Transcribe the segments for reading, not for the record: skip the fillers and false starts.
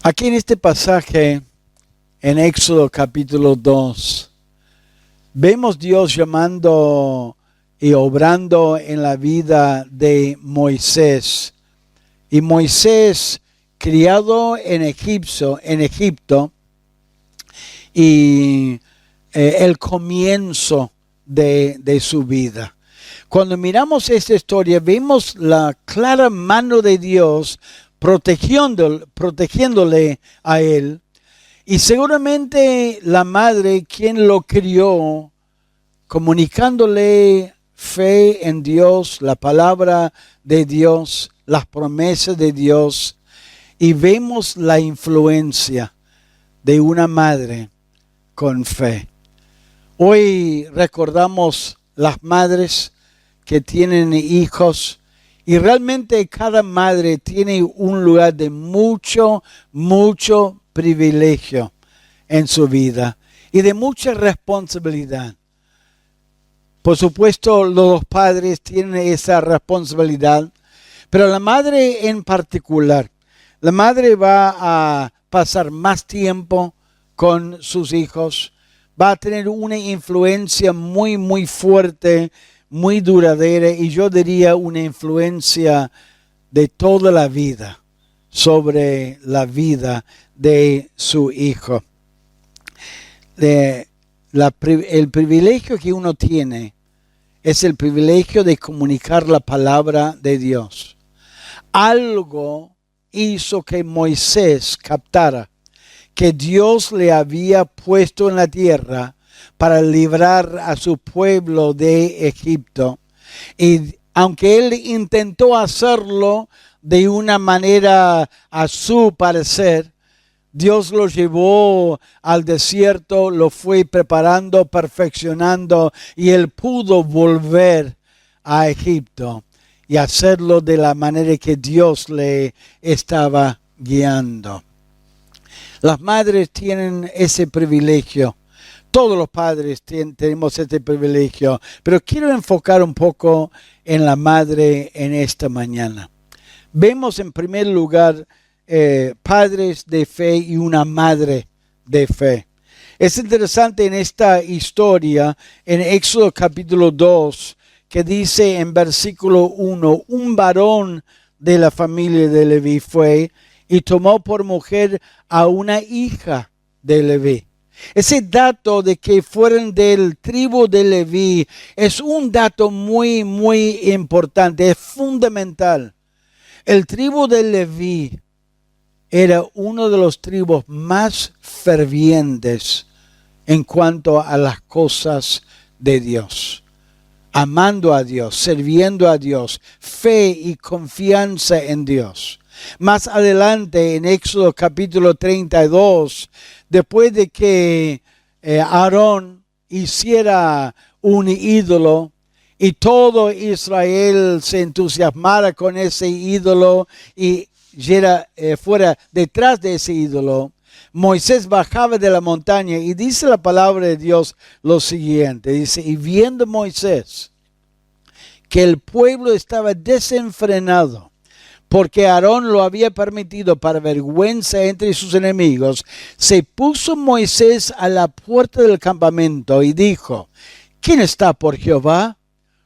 Aquí en este pasaje, en Éxodo capítulo 2, vemos Dios llamando y obrando en la vida de Moisés. Y Moisés, criado en Egipto, y el comienzo de su vida. Cuando miramos esta historia, vemos la clara mano de Dios protegiéndole a él. Y seguramente la madre, quien lo crió, comunicándole fe en Dios, la palabra de Dios, las promesas de Dios. Y vemos la influencia de una madre con fe. Hoy recordamos las madres que tienen hijos y realmente cada madre tiene un lugar de mucho privilegio en su vida y de mucha responsabilidad. Por supuesto, los padres tienen esa responsabilidad, pero la madre en particular, la madre va a pasar más tiempo con sus hijos, va a tener una influencia muy fuerte, muy duradera, y yo diría una influencia de toda la vida sobre la vida de su hijo. El privilegio que uno tiene es el privilegio de comunicar la palabra de Dios. Algo hizo que Moisés captara que Dios le había puesto en la tierra para librar a su pueblo de Egipto. Y aunque él intentó hacerlo de una manera a su parecer, Dios lo llevó al desierto, lo fue preparando, perfeccionando, y él pudo volver a Egipto y hacerlo de la manera que Dios le estaba guiando. Las madres tienen ese privilegio. Todos los padres tenemos este privilegio, pero quiero enfocar un poco en la madre en esta mañana. Vemos en primer lugar padres de fe y una madre de fe. Es interesante en esta historia, en Éxodo capítulo 2, que dice en versículo 1, un varón de la familia de Leví fue y tomó por mujer a una hija de Leví. Ese dato de que fueron del tribu de Leví es un dato muy importante, es fundamental. El tribu de Leví era uno de los tribus más fervientes en cuanto a las cosas de Dios. Amando a Dios, sirviendo a Dios, fe y confianza en Dios. Más adelante en Éxodo capítulo 32, después de que Aarón hiciera un ídolo y todo Israel se entusiasmara con ese ídolo y fuera detrás de ese ídolo, Moisés bajaba de la montaña y dice la palabra de Dios lo siguiente, dice, y viendo Moisés que el pueblo estaba desenfrenado, porque Aarón lo había permitido para vergüenza entre sus enemigos, se puso Moisés a la puerta del campamento y dijo, ¿quién está por Jehová?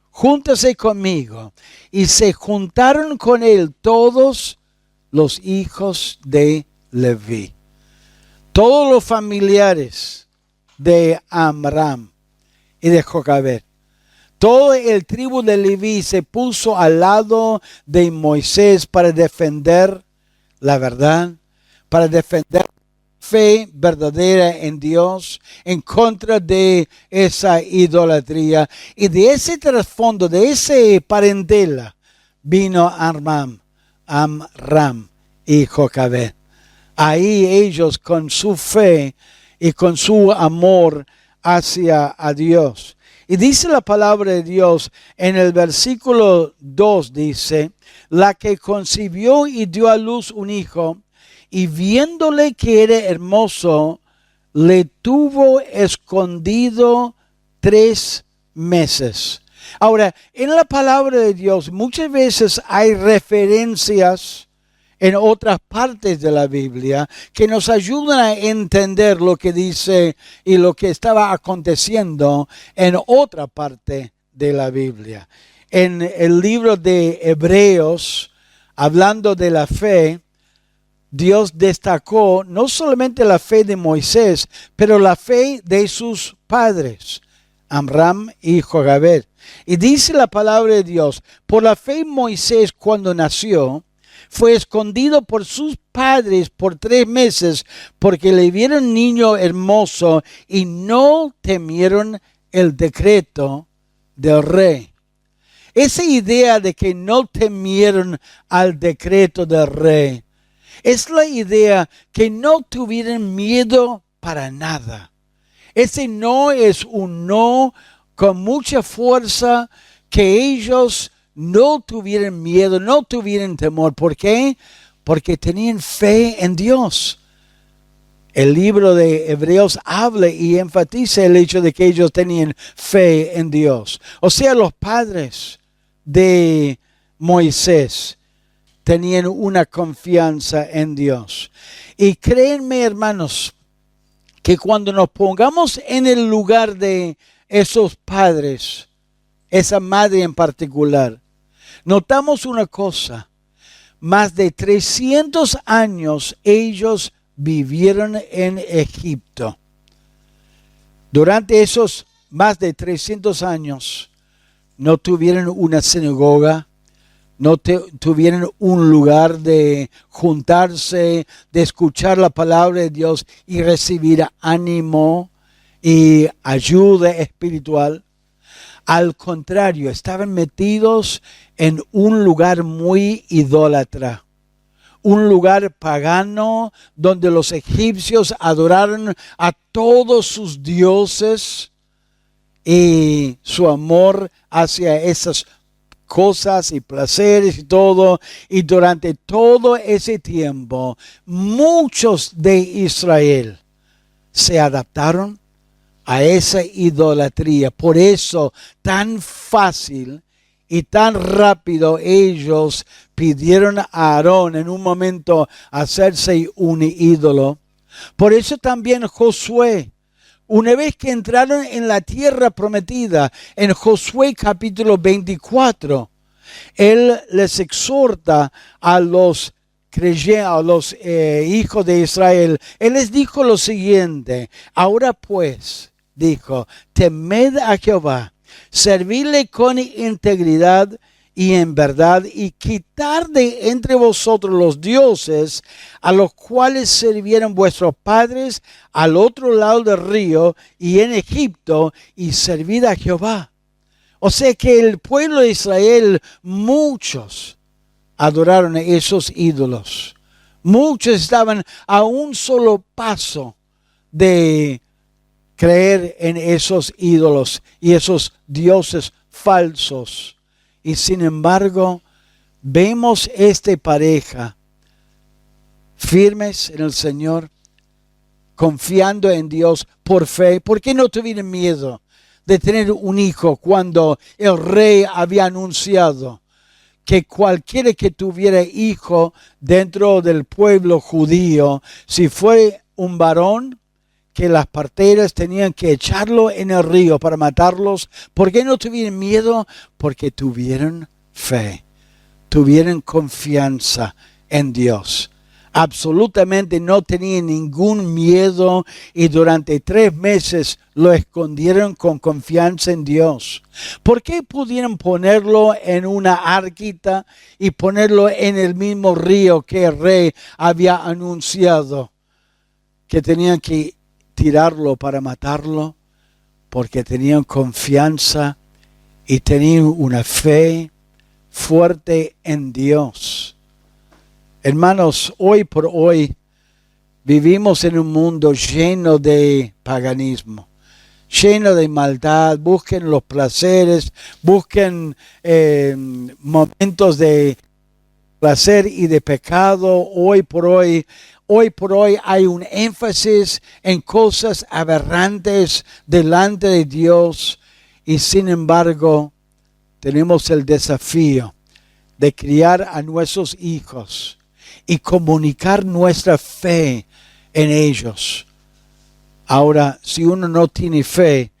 Júntase conmigo. Y se juntaron con él todos los hijos de Leví, todos los familiares de Amram y de Jocabed. Todo el tribu de Leví se puso al lado de Moisés para defender la verdad, para defender fe verdadera en Dios, en contra de esa idolatría. Y de ese trasfondo, de ese parentela, vino Amram y Jocabed. Ahí ellos con su fe y con su amor hacia a Dios. Y dice la palabra de Dios en el versículo 2, dice, la que concibió y dio a luz un hijo, y viéndole que era hermoso, le tuvo escondido 3 meses. Ahora, en la palabra de Dios muchas veces hay referencias en otras partes de la Biblia que nos ayudan a entender lo que dice y lo que estaba aconteciendo en otra parte de la Biblia. En el libro de Hebreos, hablando de la fe, Dios destacó no solamente la fe de Moisés, pero la fe de sus padres, Amram y Jocabed. Y dice la palabra de Dios, por la fe Moisés cuando nació, fue escondido por sus padres por 3 meses, porque le vieron niño hermoso y no temieron el decreto del rey. Esa idea de que no temieron al decreto del rey es la idea que no tuvieran miedo para nada. Ese no es un no con mucha fuerza, que ellos no tuvieran miedo, no tuvieran temor. ¿Por qué? Porque tenían fe en Dios. El libro de Hebreos habla y enfatiza el hecho de que ellos tenían fe en Dios. O sea, los padres de Moisés tenían una confianza en Dios. Y créanme, hermanos, que cuando nos pongamos en el lugar de esos padres, esa madre en particular, notamos una cosa: más de 300 años ellos vivieron en Egipto. Durante esos más de 300 años no tuvieron una sinagoga, no tuvieron un lugar de juntarse, de escuchar la palabra de Dios y recibir ánimo y ayuda espiritual. Al contrario, estaban metidos en un lugar muy idólatra, un lugar pagano donde los egipcios adoraron a todos sus dioses, y su amor hacia esas cosas y placeres y todo. Y durante todo ese tiempo, muchos de Israel se adaptaron a esa idolatría. Por eso, tan fácil y tan rápido ellos pidieron a Aarón en un momento hacerse un ídolo. Por eso también Josué, una vez que entraron en la tierra prometida, en Josué capítulo 24, él les exhorta a los creyentes, a los hijos de Israel. Él les dijo lo siguiente: ahora pues, dijo, temed a Jehová, servidle con integridad y en verdad, y quitar de entre vosotros los dioses a los cuales sirvieron vuestros padres al otro lado del río y en Egipto, y servid a Jehová. O sea que el pueblo de Israel, muchos adoraron a esos ídolos. Muchos estaban a un solo paso de creer en esos ídolos y esos dioses falsos. Y sin embargo, vemos esta pareja firmes en el Señor, confiando en Dios por fe. ¿Por qué no tuvieron miedo de tener un hijo cuando el rey había anunciado que cualquiera que tuviera hijo dentro del pueblo judío, si fuera un varón, que las parteras tenían que echarlo en el río para matarlos? ¿Por qué no tuvieron miedo? Porque tuvieron fe, tuvieron confianza en Dios. Absolutamente no tenían ningún miedo, y durante 3 meses lo escondieron con confianza en Dios. ¿Por qué pudieron ponerlo en una arquita y ponerlo en el mismo río que el rey había anunciado que tenían que tirarlo para matarlo? Porque tenían confianza y tenían una fe fuerte en Dios. Hermanos, hoy por hoy vivimos en un mundo lleno de paganismo, lleno de maldad. Busquen los placeres, busquen momentos de placer y de pecado. Hoy por hoy hay un énfasis en cosas aberrantes delante de Dios, y sin embargo tenemos el desafío de criar a nuestros hijos y comunicar nuestra fe en ellos. Ahora, si uno no tiene fe,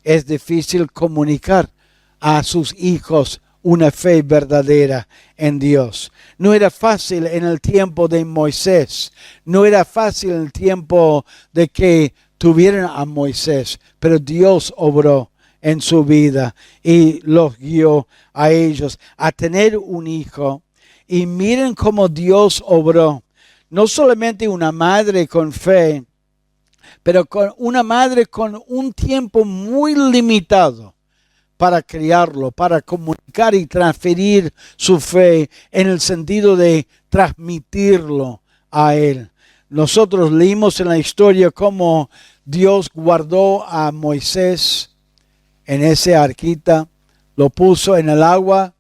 es difícil comunicar a sus hijos una fe verdadera en Dios. No era fácil en el tiempo de Moisés, no era fácil en el tiempo de que tuvieron a Moisés, pero Dios obró en su vida y los guió a ellos a tener un hijo. Y miren cómo Dios obró. No solamente una madre con fe, pero con una madre con un tiempo muy limitado para criarlo, para comunicar y transferir su fe en el sentido de transmitirlo a él. Nosotros leímos en la historia cómo Dios guardó a Moisés en ese arquita, lo puso en el agua,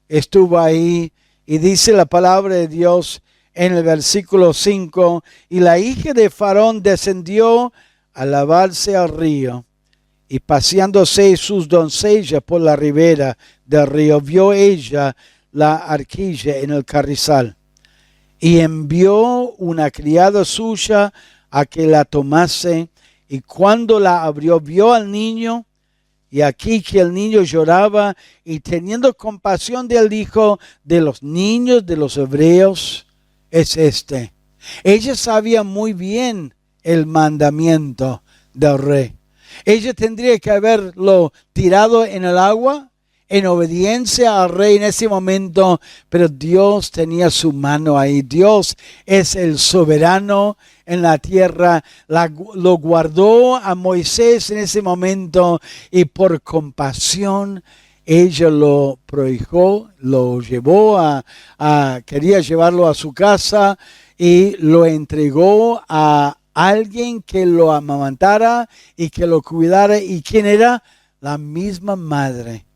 estuvo ahí, y dice la palabra de Dios en el versículo 5, y la hija de Faraón descendió a lavarse al río, y paseándose sus doncellas por la ribera del río, vio ella la arquilla en el carrizal, y envió una criada suya a que la tomase, y cuando la abrió, vio al niño, y aquí que el niño lloraba, y teniendo compasión de él, dijo: de los niños de los hebreos es este. Ella sabía muy bien el mandamiento del rey. Ella tendría que haberlo tirado en el agua en obediencia al rey en ese momento, pero Dios tenía su mano ahí. Dios es el soberano en la tierra. Lo guardó a Moisés en ese momento y por compasión ella lo prohijó, lo llevó quería llevarlo a su casa y lo entregó a alguien que lo amamantara y que lo cuidara. ¿Y quién era? La misma madre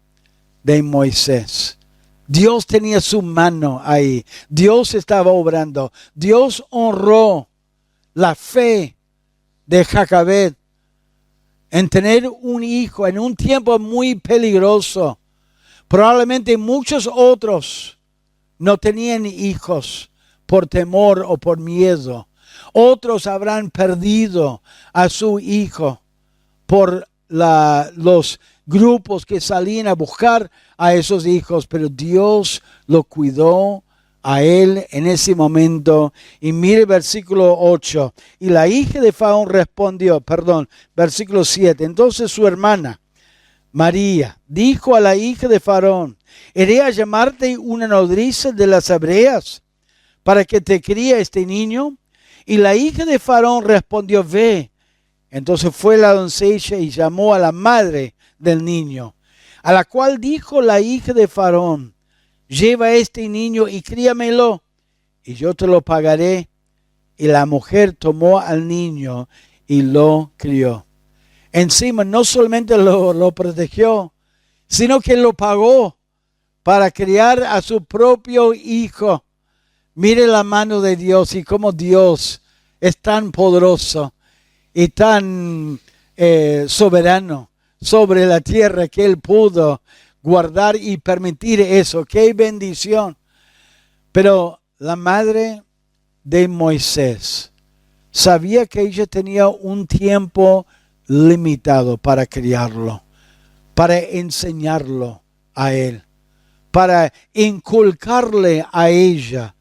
de Moisés. Dios tenía su mano ahí. Dios estaba obrando. Dios honró la fe de Jacabed en tener un hijo en un tiempo muy peligroso. Probablemente muchos otros no tenían hijos por temor o por miedo. Otros habrán perdido a su hijo por los grupos que salían a buscar a esos hijos, pero Dios lo cuidó a él en ese momento. Y mire versículo 8. Y la hija de Faraón respondió, versículo 7. Entonces su hermana María dijo a la hija de Faraón: ¿iré a llamarte una nodriza de las hebreas para que te críe este niño? Y la hija de Faraón respondió: ve. Entonces fue la doncella y llamó a la madre del niño, a la cual dijo la hija de Faraón: lleva este niño y críamelo, y yo te lo pagaré. Y la mujer tomó al niño y lo crió. Encima no solamente lo protegió, sino que lo pagó para criar a su propio hijo. Mire la mano de Dios y cómo Dios es tan poderoso y tan soberano sobre la tierra, que Él pudo guardar y permitir eso. ¡Qué bendición! Pero la madre de Moisés sabía que ella tenía un tiempo limitado para criarlo, para enseñarlo a él, para inculcarle a ella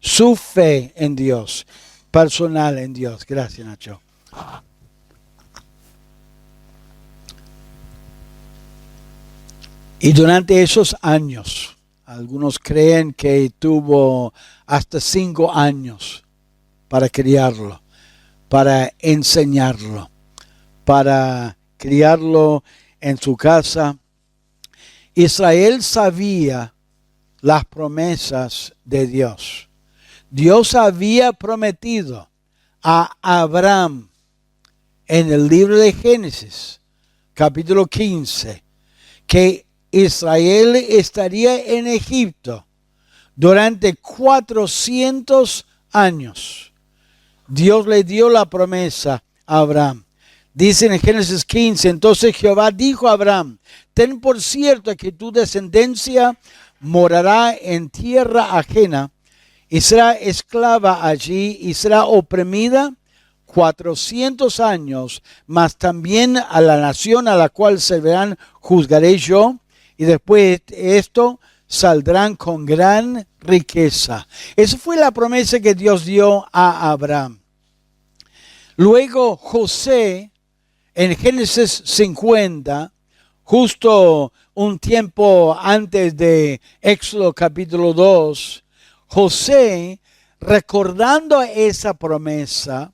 su fe en Dios, personal en Dios. Gracias, Nacho. Y durante esos años, algunos creen que tuvo hasta 5 años para criarlo, para enseñarlo, para criarlo en su casa. Israel sabía las promesas de Dios. Dios había prometido a Abraham en el libro de Génesis, capítulo 15, que Israel estaría en Egipto durante 400 años. Dios le dio la promesa a Abraham. Dice en Génesis 15, entonces Jehová dijo a Abraham: ten por cierto que tu descendencia morará en tierra ajena, y será esclava allí y será oprimida 400 años, mas también a la nación a la cual servirán juzgaré yo, y después de esto saldrán con gran riqueza. Esa fue la promesa que Dios dio a Abraham. Luego José, en Génesis 50, justo un tiempo antes de Éxodo capítulo 2, José, recordando esa promesa,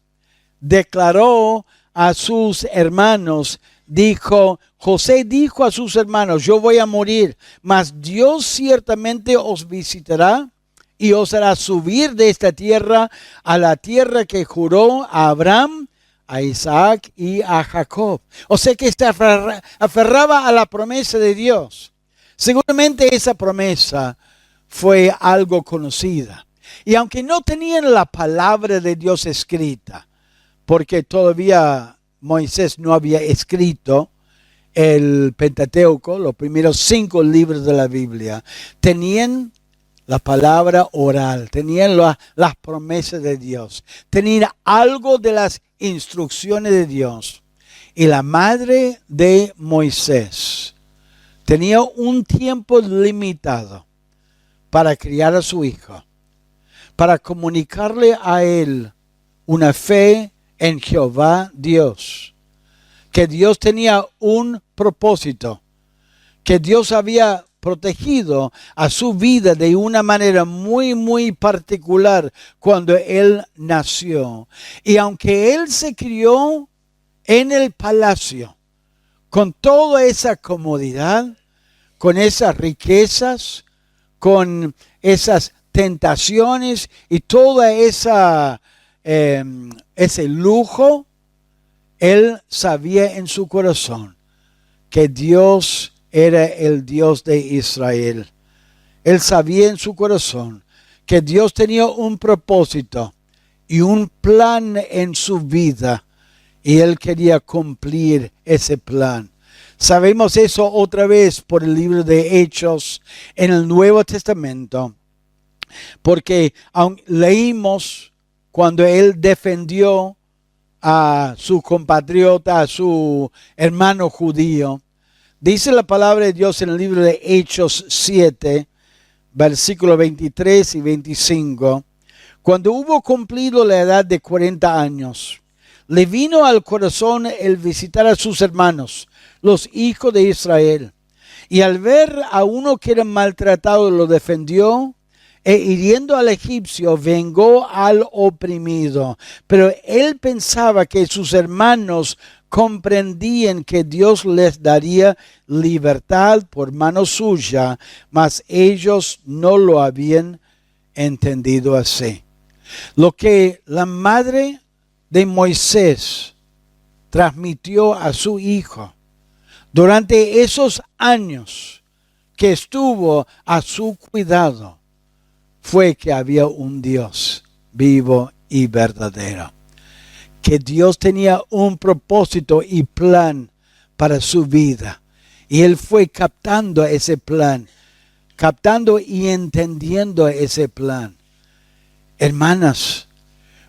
declaró a sus hermanos, José dijo a sus hermanos, yo voy a morir, mas Dios ciertamente os visitará y os hará subir de esta tierra a la tierra que juró a Abraham, a Isaac y a Jacob. O sea que se aferraba a la promesa de Dios. Seguramente esa promesa fue algo conocida. Y aunque no tenían la palabra de Dios escrita, porque todavía Moisés no había escrito el Pentateuco, los primeros 5 libros de la Biblia, tenían la palabra oral, tenían las promesas de Dios, tenían algo de las instrucciones de Dios. Y la madre de Moisés tenía un tiempo limitado para criar a su hijo, para comunicarle a él una fe en Jehová Dios, que Dios tenía un propósito, que Dios había protegido a su vida de una manera muy, muy particular cuando él nació. Y aunque él se crió en el palacio, con toda esa comodidad, con esas riquezas, con esas tentaciones y toda esa ese lujo, él sabía en su corazón que Dios era el Dios de Israel. Él sabía en su corazón que Dios tenía un propósito y un plan en su vida y él quería cumplir ese plan. Sabemos eso otra vez por el libro de Hechos en el Nuevo Testamento, porque leímos cuando él defendió a su compatriota, a su hermano judío. Dice la palabra de Dios en el libro de Hechos 7, versículos 23 y 25. Cuando hubo cumplido la edad de 40 años, le vino al corazón el visitar a sus hermanos, los hijos de Israel. Y al ver a uno que era maltratado, lo defendió, e hiriendo al egipcio, vengó al oprimido. Pero él pensaba que sus hermanos comprendían que Dios les daría libertad por mano suya, mas ellos no lo habían entendido así. Lo que la madre de Moisés transmitió a su hijo durante esos años que estuvo a su cuidado fue que había un Dios vivo y verdadero. Que Dios tenía un propósito y plan para su vida. Y él fue captando ese plan, captando y entendiendo ese plan. Hermanas,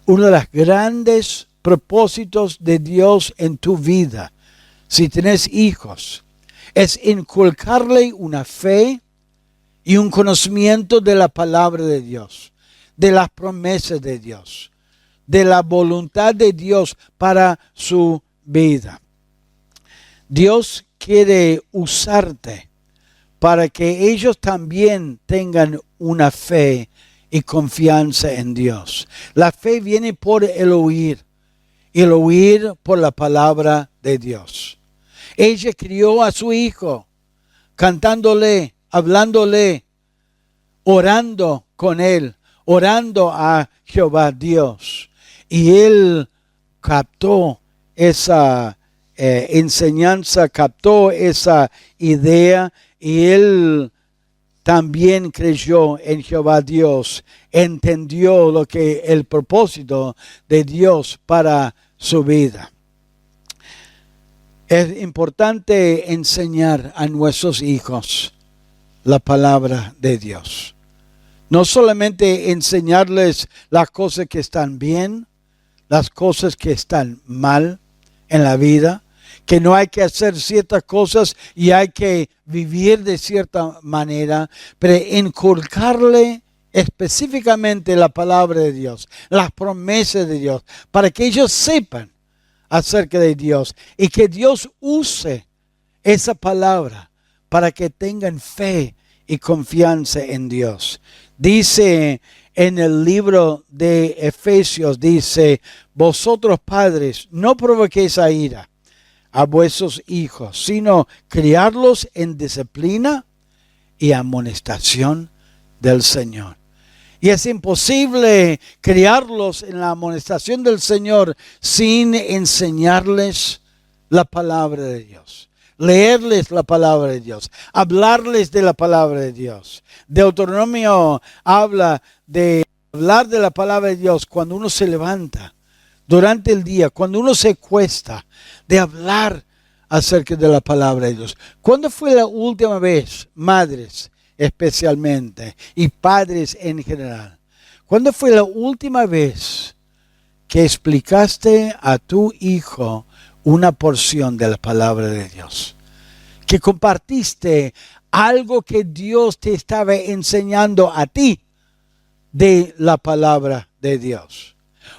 uno de los grandes propósitos de Dios en tu vida, si tienes hijos, es inculcarle una fe y un conocimiento de la palabra de Dios, de las promesas de Dios, de la voluntad de Dios para su vida. Dios quiere usarte para que ellos también tengan una fe y confianza en Dios. La fe viene por el oír por la palabra de Dios. Ella crió a su hijo, cantándole, hablándole, orando con él, orando a Jehová Dios. Y él captó esa enseñanza, captó esa idea y él también creyó en Jehová Dios, entendió lo que el propósito de Dios para su vida. Es importante enseñar a nuestros hijos la palabra de Dios. No solamente enseñarles las cosas que están bien, las cosas que están mal en la vida, que no hay que hacer ciertas cosas y hay que vivir de cierta manera, pero inculcarle específicamente la palabra de Dios, las promesas de Dios, para que ellos sepan acerca de Dios y que Dios use esa palabra para que tengan fe y confianza en Dios. Dice en el libro de Efesios, dice, vosotros padres, no provoquéis a ira a vuestros hijos, sino criarlos en disciplina y amonestación del Señor. Y es imposible criarlos en la amonestación del Señor sin enseñarles la palabra de Dios, leerles la palabra de Dios, hablarles de la palabra de Dios. Deuteronomio habla de hablar de la palabra de Dios cuando uno se levanta, durante el día, cuando uno se cuesta, de hablar acerca de la palabra de Dios. ¿Cuándo fue la última vez, madres especialmente y padres en general, cuándo fue la última vez que explicaste a tu hijo una porción de la palabra de Dios? Que compartiste algo que Dios te estaba enseñando a ti de la palabra de Dios.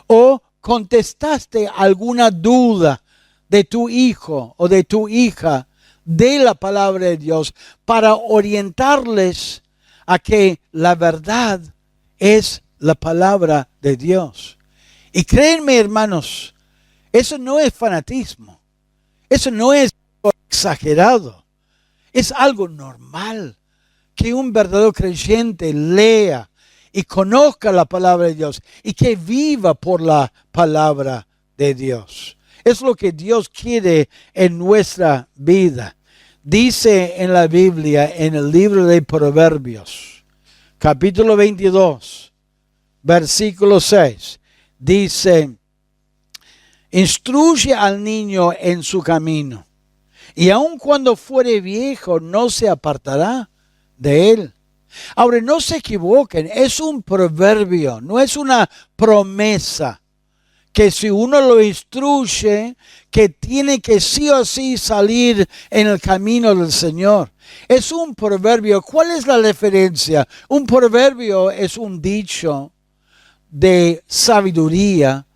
O contestaste alguna duda de tu hijo o de tu hija de la palabra de Dios para orientarles a que la verdad es la palabra de Dios. Y créanme, hermanos, eso no es fanatismo. Eso no es exagerado. Es algo normal que un verdadero creyente lea y conozca la palabra de Dios y que viva por la palabra de Dios. Es lo que Dios quiere en nuestra vida. Dice en la Biblia, en el libro de Proverbios, capítulo 22, versículo 6, dice, instruye al niño en su camino, y aun cuando fuere viejo no se apartará de él. Ahora, no se equivoquen, es un proverbio, no es una promesa que si uno lo instruye, que tiene que sí o sí salir en el camino del Señor. Es un proverbio. ¿Cuál es la referencia? Un proverbio es un dicho de sabiduría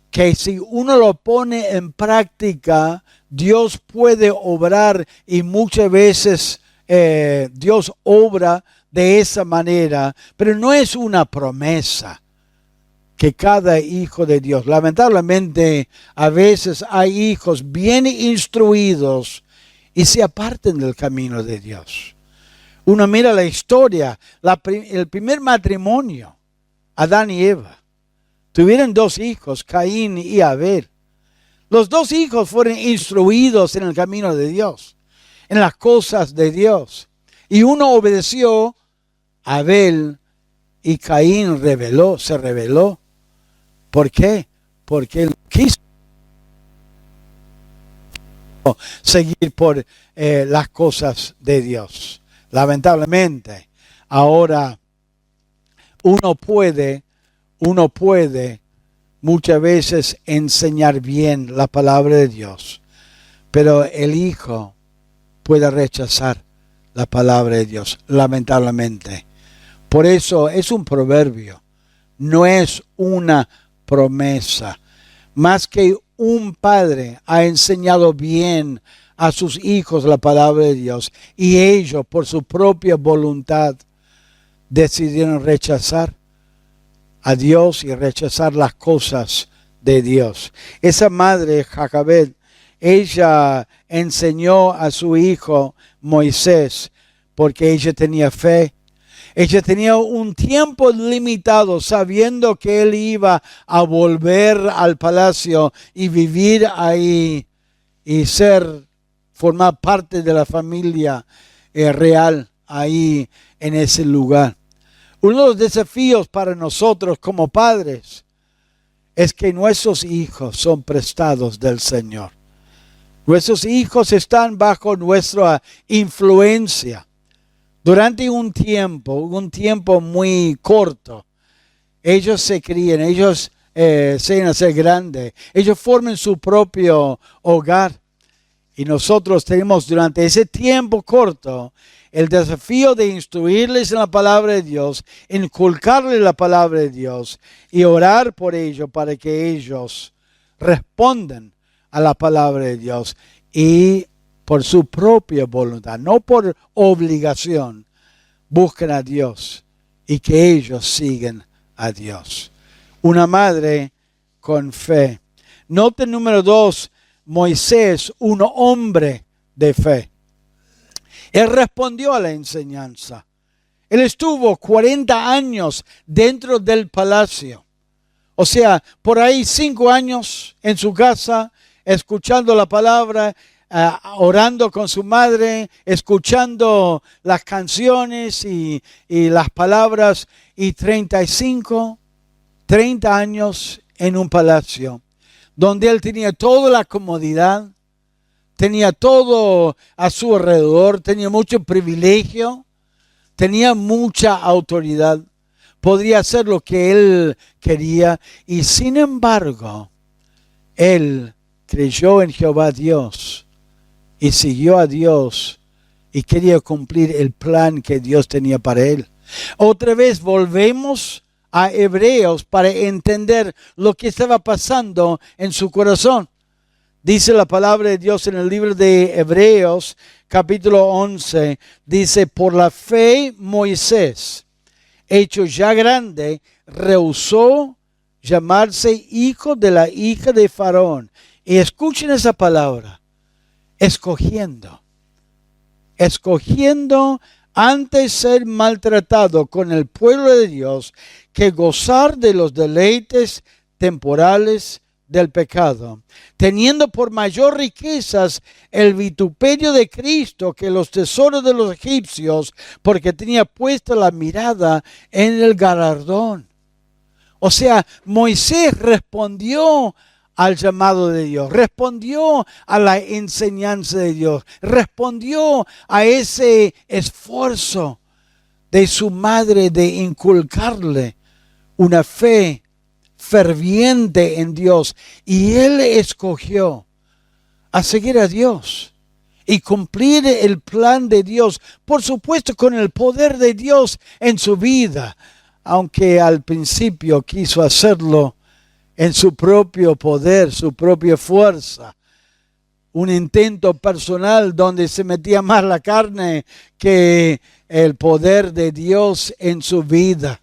que si uno lo pone en práctica, Dios puede obrar y muchas veces Dios obra de esa manera, pero no es una promesa que cada hijo de Dios, lamentablemente a veces hay hijos bien instruidos y se apartan del camino de Dios. Uno mira la historia, el primer matrimonio, Adán y Eva, tuvieron 2 hijos, Caín y Abel. Los 2 hijos fueron instruidos en el camino de Dios, en las cosas de Dios. Y uno obedeció a Abel y Caín se rebeló. ¿Por qué? Porque él quiso seguir por las cosas de Dios. Lamentablemente, ahora uno puede muchas veces enseñar bien la palabra de Dios, pero el hijo puede rechazar la palabra de Dios, lamentablemente. Por eso es un proverbio, no es una promesa. Más que un padre ha enseñado bien a sus hijos la palabra de Dios y ellos por su propia voluntad decidieron rechazar a Dios y rechazar las cosas de Dios. Esa madre, Jacabed, ella enseñó a su hijo Moisés porque ella tenía fe. Ella tenía un tiempo limitado, sabiendo que él iba a volver al palacio y vivir ahí y formar parte de la familia real ahí en ese lugar. Uno de los desafíos para nosotros como padres es que nuestros hijos son prestados del Señor. Nuestros hijos están bajo nuestra influencia. Durante un tiempo muy corto, ellos se crían, ellos se llegan a ser grandes, ellos forman su propio hogar. Y nosotros tenemos durante ese tiempo corto el desafío de instruirles en la palabra de Dios, inculcarles la palabra de Dios y orar por ellos para que ellos respondan a la palabra de Dios y por su propia voluntad, no por obligación, busquen a Dios y que ellos sigan a Dios. Una madre con fe. Nota número 2, Moisés, un hombre de fe. Él respondió a la enseñanza. Él estuvo 40 años dentro del palacio. O sea, por ahí 5 años en su casa, escuchando la palabra, orando con su madre, escuchando las canciones y las palabras, y 30 años en un palacio, donde él tenía toda la comodidad, tenía todo a su alrededor, tenía mucho privilegio, tenía mucha autoridad, podría hacer lo que él quería, y sin embargo, él creyó en Jehová Dios y siguió a Dios y quería cumplir el plan que Dios tenía para él. Otra vez volvemos a Hebreos para entender lo que estaba pasando en su corazón. Dice la palabra de Dios en el libro de Hebreos, capítulo 11, dice, por la fe Moisés, hecho ya grande, rehusó llamarse hijo de la hija de Faraón. Y escuchen esa palabra, escogiendo antes ser maltratado con el pueblo de Dios que gozar de los deleites temporales del pecado, teniendo por mayor riquezas el vituperio de Cristo que los tesoros de los egipcios, porque tenía puesta la mirada en el galardón. O sea, Moisés respondió al llamado de Dios, respondió a la enseñanza de Dios, respondió a ese esfuerzo de su madre de inculcarle una fe ferviente en Dios, y él escogió a seguir a Dios y cumplir el plan de Dios, por supuesto con el poder de Dios en su vida, aunque al principio quiso hacerlo en su propio poder, su propia fuerza. Un intento personal donde se metía más la carne que el poder de Dios en su vida.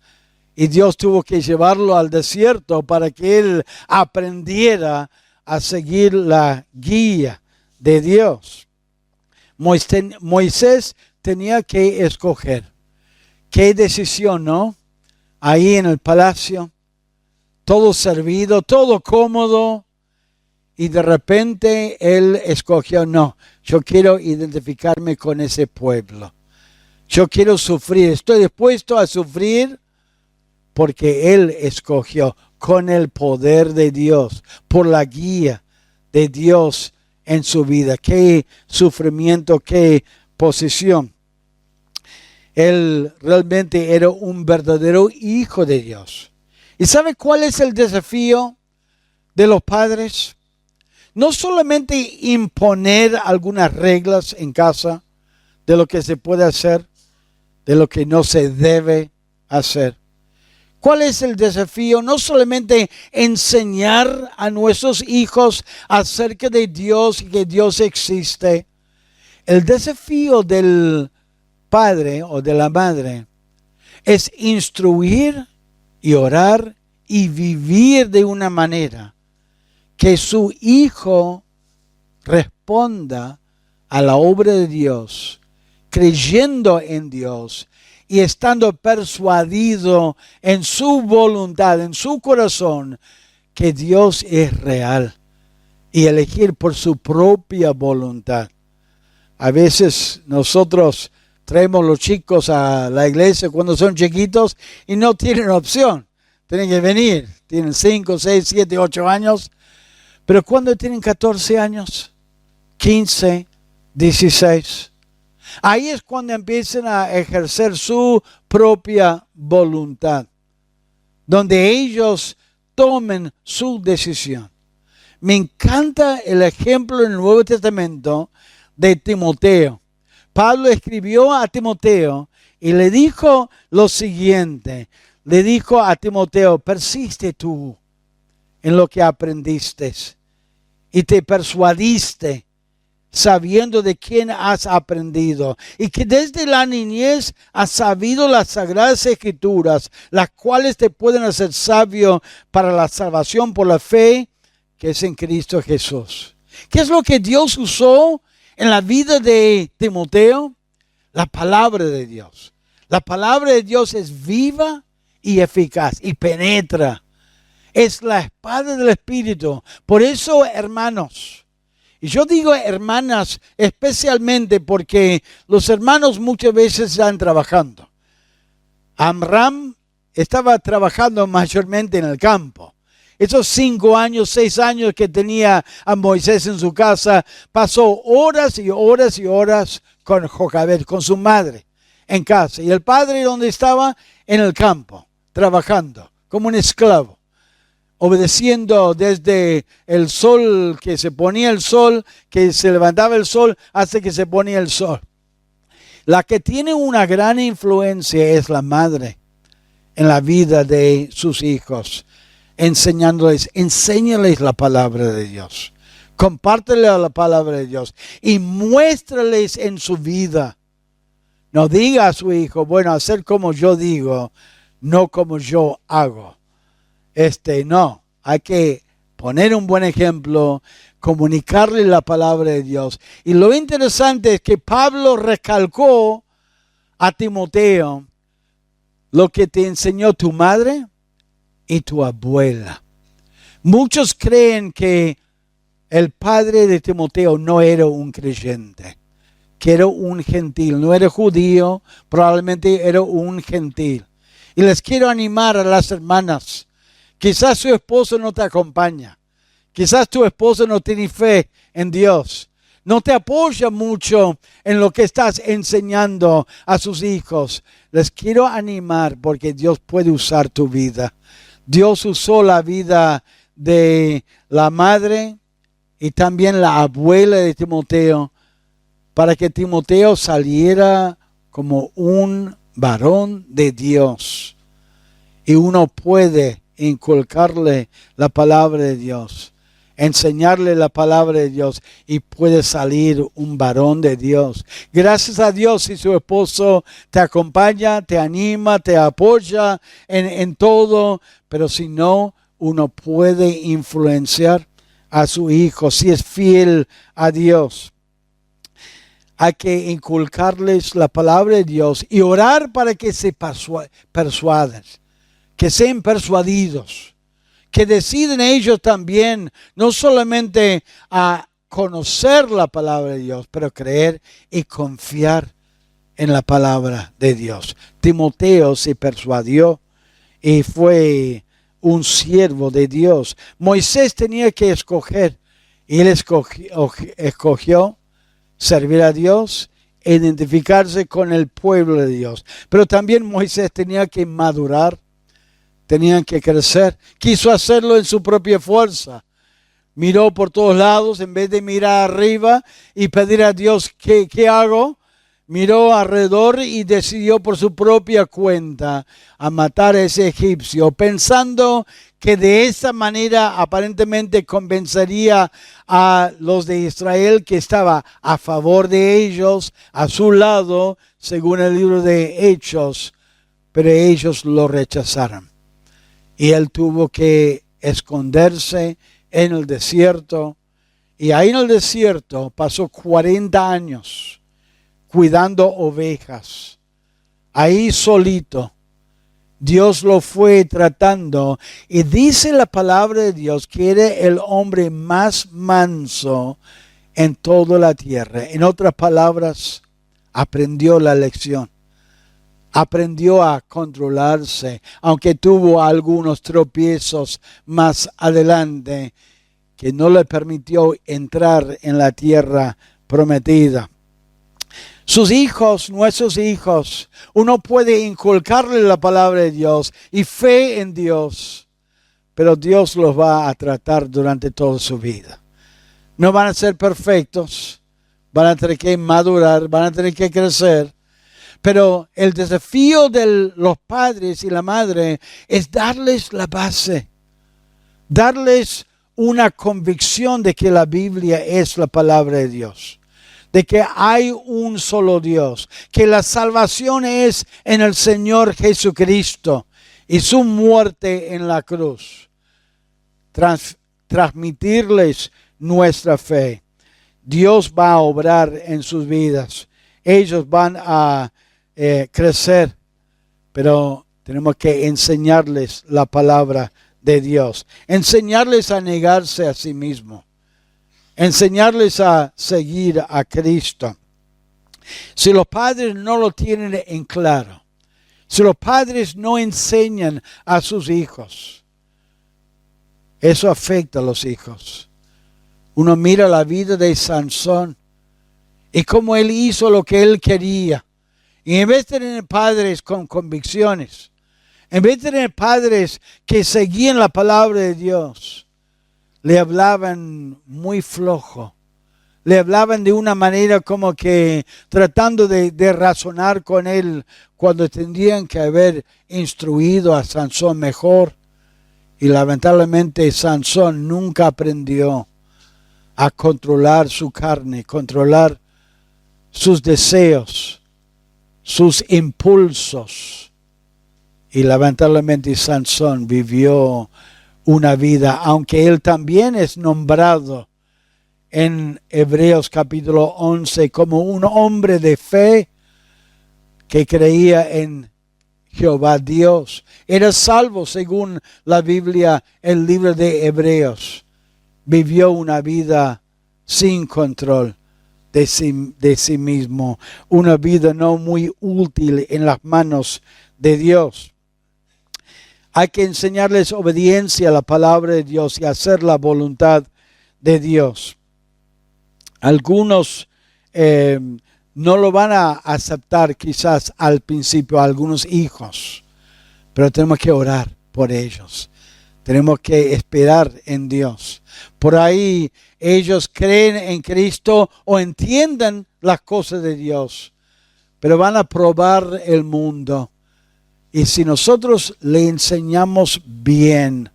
Y Dios tuvo que llevarlo al desierto para que él aprendiera a seguir la guía de Dios. Moisés tenía que escoger. Qué decisión, ¿no? Ahí en el palacio, todo servido, todo cómodo, y de repente él escogió, no, yo quiero identificarme con ese pueblo. Yo quiero sufrir, estoy dispuesto a sufrir porque él escogió con el poder de Dios, por la guía de Dios en su vida. Qué sufrimiento, qué posición. Él realmente era un verdadero hijo de Dios. ¿Y sabe cuál es el desafío de los padres? No solamente imponer algunas reglas en casa de lo que se puede hacer, de lo que no se debe hacer. ¿Cuál es el desafío? No solamente enseñar a nuestros hijos acerca de Dios y que Dios existe. El desafío del padre o de la madre es instruir y orar y vivir de una manera que su hijo responda a la obra de Dios, creyendo en Dios y estando persuadido en su voluntad, en su corazón, que Dios es real, y elegir por su propia voluntad. A veces nosotros traemos los chicos a la iglesia cuando son chiquitos y no tienen opción. Tienen que venir. Tienen 5, 6, 7, 8 años. Pero cuando tienen 14 años, 15, 16, Ahí es cuando empiezan a ejercer su propia voluntad, donde ellos tomen su decisión. Me encanta el ejemplo en el Nuevo Testamento de Timoteo. Pablo escribió a Timoteo y le dijo lo siguiente. Le dijo a Timoteo, persiste tú en lo que aprendiste y te persuadiste sabiendo de quién has aprendido y que desde la niñez has sabido las sagradas escrituras, las cuales te pueden hacer sabio para la salvación por la fe que es en Cristo Jesús. ¿Qué es lo que Dios usó en la vida de Timoteo? La palabra de Dios. La palabra de Dios es viva y eficaz y penetra. Es la espada del Espíritu. Por eso, hermanos, y yo digo hermanas especialmente porque los hermanos muchas veces están trabajando. Amram estaba trabajando mayormente en el campo. Esos 5 años, 6 años que tenía a Moisés en su casa, pasó horas y horas y horas con Jocabed, con su madre, en casa. Y el padre, ¿dónde estaba? En el campo, trabajando, como un esclavo, obedeciendo desde el sol, que se ponía el sol, que se levantaba el sol, hasta que se ponía el sol. La que tiene una gran influencia es la madre en la vida de sus hijos. Enséñales la palabra de Dios. Compártele la palabra de Dios y muéstrales en su vida. No diga a su hijo, bueno, hacer como yo digo, no como yo hago. No, hay que poner un buen ejemplo, comunicarle la palabra de Dios. Y lo interesante es que Pablo recalcó a Timoteo lo que te enseñó tu madre y tu abuela. Muchos creen que el padre de Timoteo no era un creyente, que era un gentil, no era judío, probablemente era un gentil. Y les quiero animar a las hermanas. Quizás su esposo no te acompaña, quizás tu esposo no tiene fe en Dios, no te apoya mucho en lo que estás enseñando a sus hijos. Les quiero animar porque Dios puede usar tu vida. Dios usó la vida de la madre y también la abuela de Timoteo para que Timoteo saliera como un varón de Dios. Y uno puede inculcarle la palabra de Dios, enseñarle la palabra de Dios y puede salir un varón de Dios. Gracias a Dios si su esposo te acompaña, te anima, te apoya en todo, pero si no, uno puede influenciar a su hijo si es fiel a Dios. Hay que inculcarles la palabra de Dios y orar para que se persuaden, que sean persuadidos, que deciden ellos también no solamente a conocer la palabra de Dios, pero creer y confiar en la palabra de Dios. Timoteo se persuadió y fue un siervo de Dios. Moisés tenía que escoger y él escogió servir a Dios, identificarse con el pueblo de Dios. Pero también Moisés tenía que madurar, tenía que crecer. Quiso hacerlo en su propia fuerza. Miró por todos lados en vez de mirar arriba y pedir a Dios, ¿qué hago? Miró alrededor y decidió por su propia cuenta a matar a ese egipcio, pensando que de esa manera aparentemente convencería a los de Israel que estaba a favor de ellos, a su lado, según el libro de Hechos, pero ellos lo rechazaron. Y él tuvo que esconderse en el desierto, y ahí en el desierto pasó 40 años cuidando ovejas, ahí solito. Dios lo fue tratando y dice la palabra de Dios que era el hombre más manso en toda la tierra. En otras palabras, aprendió la lección. Aprendió a controlarse, aunque tuvo algunos tropiezos más adelante que no le permitió entrar en la tierra prometida. Sus hijos, nuestros hijos, uno puede inculcarle la palabra de Dios y fe en Dios, pero Dios los va a tratar durante toda su vida. No van a ser perfectos, van a tener que madurar, van a tener que crecer, pero el desafío de los padres y la madre es darles la base, darles una convicción de que la Biblia es la palabra de Dios, de que hay un solo Dios, que la salvación es en el Señor Jesucristo y su muerte en la cruz. Transmitirles nuestra fe. Dios va a obrar en sus vidas. Ellos van a crecer, pero tenemos que enseñarles la palabra de Dios. Enseñarles a negarse a sí mismo. Enseñarles a seguir a Cristo. Si los padres no lo tienen en claro, si los padres no enseñan a sus hijos, eso afecta a los hijos. Uno mira la vida de Sansón y cómo él hizo lo que él quería. Y en vez de tener padres con convicciones, en vez de tener padres que seguían la palabra de Dios, le hablaban muy flojo. Le hablaban de una manera como que tratando de razonar con él cuando tendrían que haber instruido a Sansón mejor. Y lamentablemente Sansón nunca aprendió a controlar su carne, controlar sus deseos, sus impulsos. Y lamentablemente Sansón vivió una vida, aunque él también es nombrado en Hebreos capítulo 11 como un hombre de fe que creía en Jehová Dios. Era salvo según la Biblia, el libro de Hebreos. Vivió una vida sin control de sí mismo, una vida no muy útil en las manos de Dios. Hay que enseñarles obediencia a la palabra de Dios y hacer la voluntad de Dios. Algunos no lo van a aceptar quizás al principio, algunos hijos, pero tenemos que orar por ellos. Tenemos que esperar en Dios. Por ahí ellos creen en Cristo o entiendan las cosas de Dios, pero van a probar el mundo. Y si nosotros le enseñamos bien,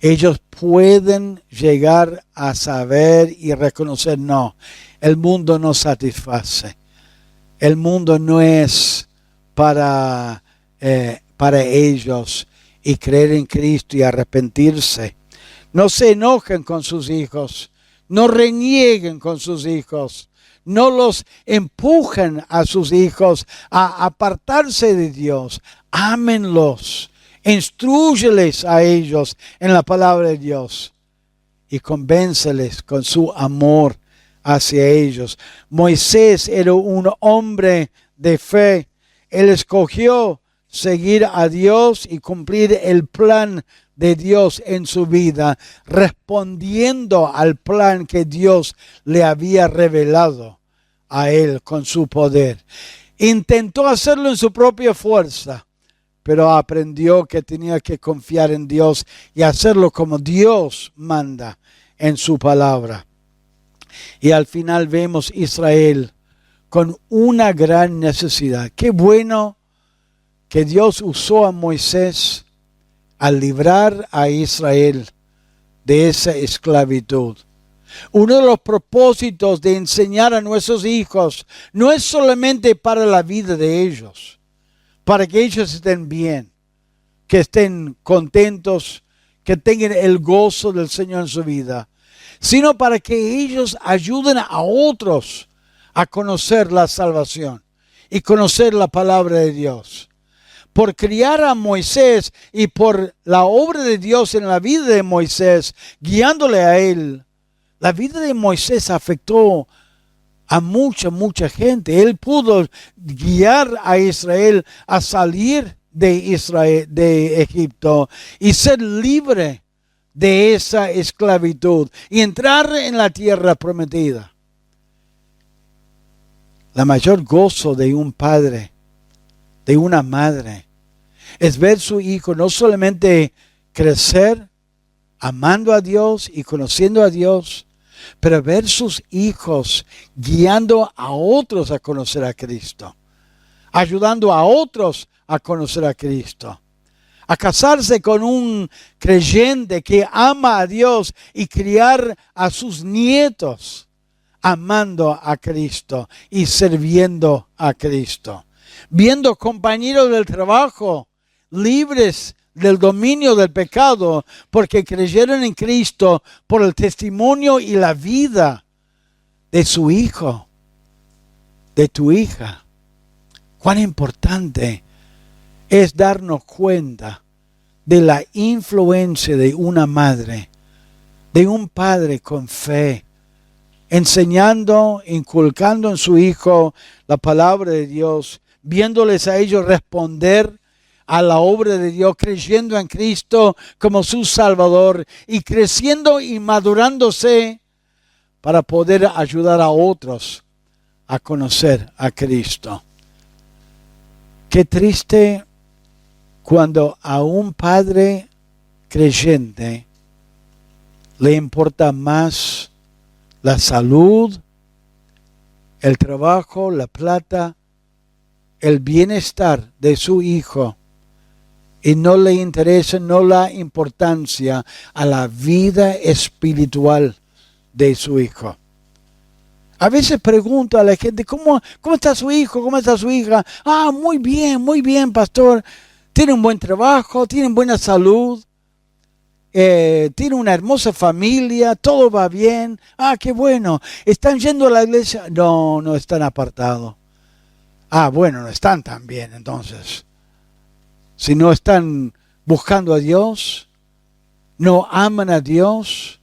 ellos pueden llegar a saber y reconocer, no, el mundo no satisface. El mundo no es para ellos, y creer en Cristo y arrepentirse. No se enojen con sus hijos, no renieguen con sus hijos, no los empujen a sus hijos a apartarse de Dios. Ámenlos, instrúyeles a ellos en la palabra de Dios y convénceles con su amor hacia ellos. Moisés era un hombre de fe. Él escogió seguir a Dios y cumplir el plan de Dios en su vida, respondiendo al plan que Dios le había revelado a él con su poder. Intentó hacerlo en su propia fuerza, pero aprendió que tenía que confiar en Dios y hacerlo como Dios manda en su palabra. Y al final vemos Israel con una gran necesidad. Qué bueno que Dios usó a Moisés a librar a Israel de esa esclavitud. Uno de los propósitos de enseñar a nuestros hijos no es solamente para la vida de ellos, para que ellos estén bien, que estén contentos, que tengan el gozo del Señor en su vida, sino para que ellos ayuden a otros a conocer la salvación y conocer la palabra de Dios. Por criar a Moisés y por la obra de Dios en la vida de Moisés, guiándole a él, la vida de Moisés afectó a mucha gente. Él pudo guiar a Israel a salir de Egipto y ser libre de esa esclavitud y entrar en la tierra prometida. La mayor gozo de un padre, de una madre, es ver su hijo no solamente crecer amando a Dios y conociendo a Dios, pero ver sus hijos guiando a otros a conocer a Cristo, ayudando a otros a conocer a Cristo, a casarse con un creyente que ama a Dios y criar a sus nietos amando a Cristo y sirviendo a Cristo, viendo compañeros del trabajo libres del dominio del pecado porque creyeron en Cristo por el testimonio y la vida de su hijo, de tu hija. Cuán importante es darnos cuenta de la influencia de una madre, de un padre con fe, enseñando, inculcando en su hijo la palabra de Dios, viéndoles a ellos responder a la obra de Dios, creyendo en Cristo como su Salvador y creciendo y madurándose para poder ayudar a otros a conocer a Cristo. Qué triste cuando a un padre creyente le importa más la salud, el trabajo, la plata, el bienestar de su hijo, y no le interesa, no la importancia a la vida espiritual de su hijo. A veces pregunto a la gente, ¿cómo está su hijo? ¿Cómo está su hija? Ah, muy bien, pastor. Tiene un buen trabajo, tienen buena salud, tiene una hermosa familia, todo va bien. Ah, qué bueno. ¿Están yendo a la iglesia? No están apartados. Ah, bueno, no están tan bien entonces. Si no están buscando a Dios, no aman a Dios,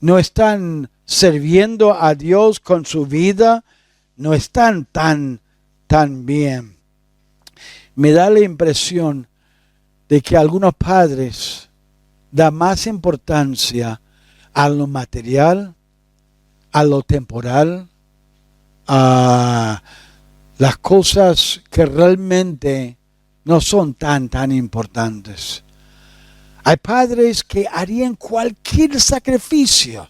no están sirviendo a Dios con su vida, no están tan bien. Me da la impresión de que algunos padres dan más importancia a lo material, a lo temporal, a las cosas que realmente no son tan importantes. Hay padres que harían cualquier sacrificio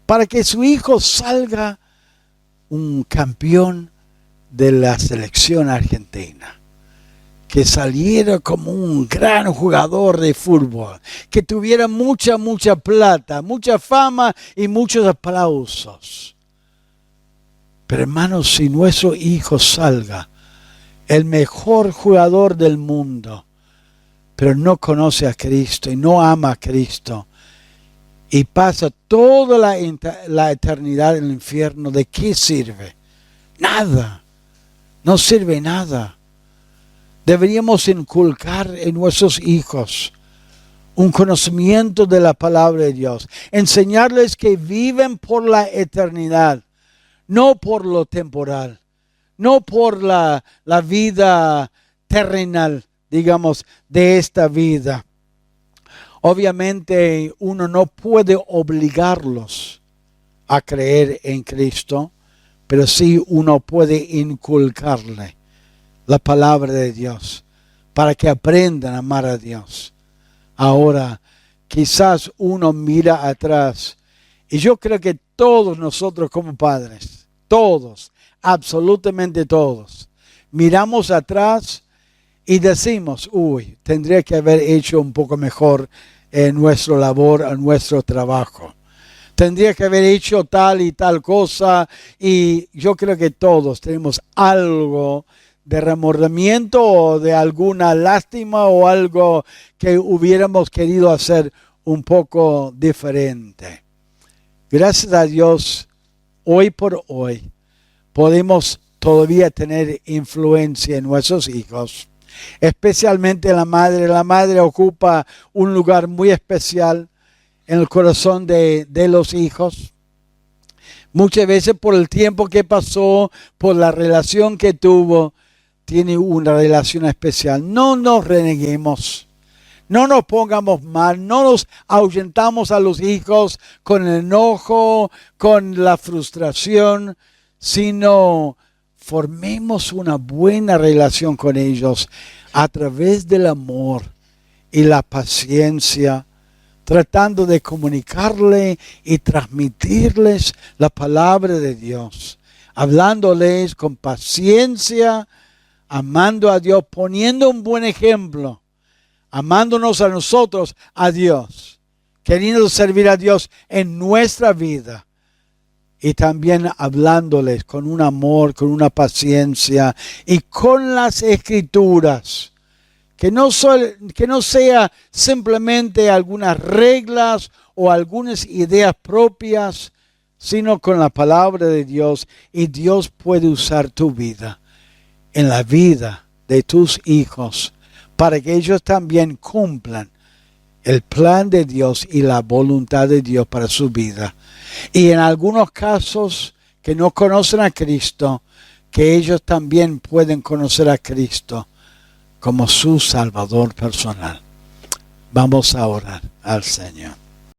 para que su hijo salga un campeón de la selección argentina, que saliera como un gran jugador de fútbol, que tuviera mucha plata, mucha fama y muchos aplausos. Pero hermanos, si nuestro hijo salga el mejor jugador del mundo, pero no conoce a Cristo y no ama a Cristo, y pasa toda la eternidad en el infierno, ¿de qué sirve? Nada, no sirve nada. Deberíamos inculcar en nuestros hijos un conocimiento de la palabra de Dios, enseñarles que viven por la eternidad, no por lo temporal, no por la vida terrenal, digamos, de esta vida. Obviamente uno no puede obligarlos a creer en Cristo, pero sí uno puede inculcarle la palabra de Dios para que aprendan a amar a Dios. Ahora, quizás uno mira atrás, y yo creo que todos nosotros como padres, todos, absolutamente todos, miramos atrás y decimos, tendría que haber hecho un poco mejor en nuestra labor, en nuestro trabajo. Tendría que haber hecho tal y tal cosa. Y yo creo que todos tenemos algo de remordimiento o de alguna lástima o algo que hubiéramos querido hacer un poco diferente. Gracias a Dios, hoy por hoy, podemos todavía tener influencia en nuestros hijos. Especialmente la madre. La madre ocupa un lugar muy especial en el corazón de los hijos. Muchas veces por el tiempo que pasó, por la relación que tuvo, tiene una relación especial. No nos reneguemos, no nos pongamos mal, no nos ahuyentamos a los hijos con el enojo, con la frustración, sino formemos una buena relación con ellos a través del amor y la paciencia, tratando de comunicarle y transmitirles la palabra de Dios, hablándoles con paciencia, amando a Dios, poniendo un buen ejemplo, amándonos a nosotros, a Dios, queriendo servir a Dios en nuestra vida. Y también hablándoles con un amor, con una paciencia y con las Escrituras. Que no sea simplemente algunas reglas o algunas ideas propias, sino con la palabra de Dios. Y Dios puede usar tu vida en la vida de tus hijos para que ellos también cumplan el plan de Dios y la voluntad de Dios para su vida. Y en algunos casos que no conocen a Cristo, que ellos también pueden conocer a Cristo como su Salvador personal. Vamos a orar al Señor.